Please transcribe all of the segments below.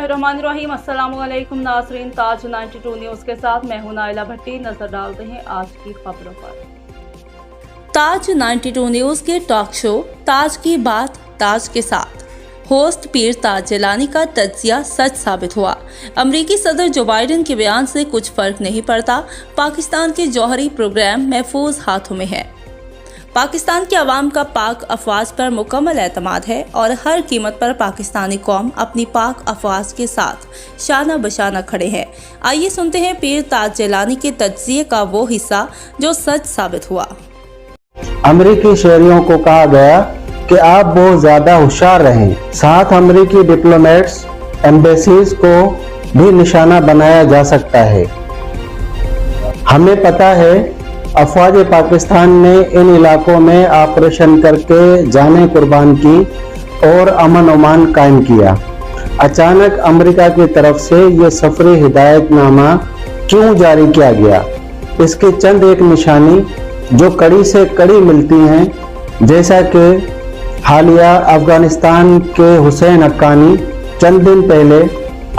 बिस्मिल्लाहिर्रहमानिर्रहीम। अस्सलामुअलैकुम नाज़रीन, ताज 92 न्यूज़ के साथ मैं हूं नाइला भट्टी। नजर डालते हैं आज की खबरों पर। ताज 92 न्यूज़ के टॉक शो ताज की बात ताज के साथ होस्ट पीर ताज जिलानी का तज्जिया सच साबित हुआ। अमरीकी सदर जो बाइडेन के बयान से कुछ फर्क नहीं पड़ता। पाकिस्तान के जौहरी प्रोग्राम महफूज हाथों में है। पाकिस्तान की आवाम का पाक अफवाज पर मुकम्मल एतमाद है और हर कीमत पर पाकिस्तानी कौम अपनी पाक अफवाज के साथ शाना बशाना खड़े हैं। आइए सुनते हैं पीर ताज जिलानी के तज्जिए का वो हिस्सा जो सच साबित हुआ। अमरीकी शहरियों को कहा गया कि आप बहुत ज्यादा होशियार रहें। साथ अमरीकी डिप्लोमेट्स एम्बेसीज को भी निशाना बनाया जा सकता है। हमें पता है अफवाज पाकिस्तान ने इन इलाकों में ऑपरेशन करके जानें कुर्बान की और अमन ओमान कायम किया। अचानक अमेरिका की तरफ से ये सफरी हिदायतनामा क्यों जारी किया गया? इसकी चंद एक निशानी जो कड़ी से कड़ी मिलती हैं, जैसा कि हालिया अफगानिस्तान के हुसैन हक्कानी चंद दिन पहले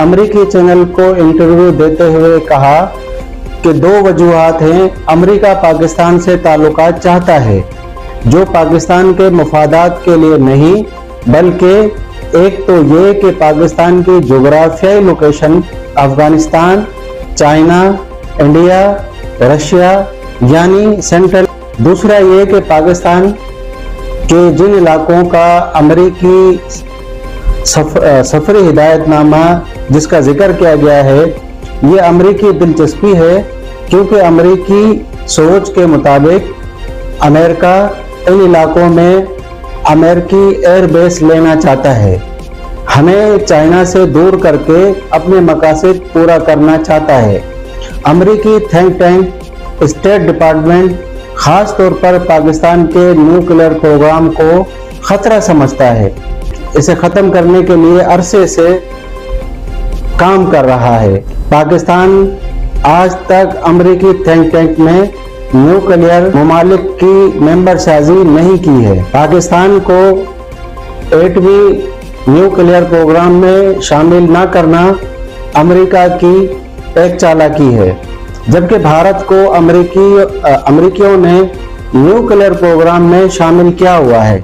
अमेरिकी चैनल को इंटरव्यू देते हुए कहा कि दो वजूहात हैं। अमेरिका पाकिस्तान से ताल्लुकात चाहता है, जो पाकिस्तान के मफादात के लिए नहीं, बल्कि एक तो ये कि पाकिस्तान की जोग्राफियाई location Afghanistan, China, India, Russia यानी सेंट्रल। दूसरा ये कि पाकिस्तान के जिन इलाकों का अमेरिकी सफरी हिदायतनामा जिसका जिक्र किया गया है, ये अमेरिकी दिलचस्पी है, क्योंकि अमेरिकी सोच के मुताबिक अमेरिका इन इलाकों में अमेरिकी एयरबेस लेना चाहता है। हमें चाइना से दूर करके अपने मकासद पूरा करना चाहता है। अमेरिकी थिंक टैंक स्टेट डिपार्टमेंट खास तौर पर पाकिस्तान के न्यूक्लियर प्रोग्राम को खतरा समझता है। इसे खत्म करने के लिए अरसे से काम कर रहा है। पाकिस्तान आज तक अमेरिकी थिंक टैंक में न्यूक्लियर ममालिक की मेंबर साजी नहीं की है। पाकिस्तान को एटमी न्यूक्लियर प्रोग्राम में शामिल न करना अमेरिका की एक चालाकी है, जबकि भारत को अमेरिकियों ने न्यूक्लियर प्रोग्राम में शामिल किया हुआ है।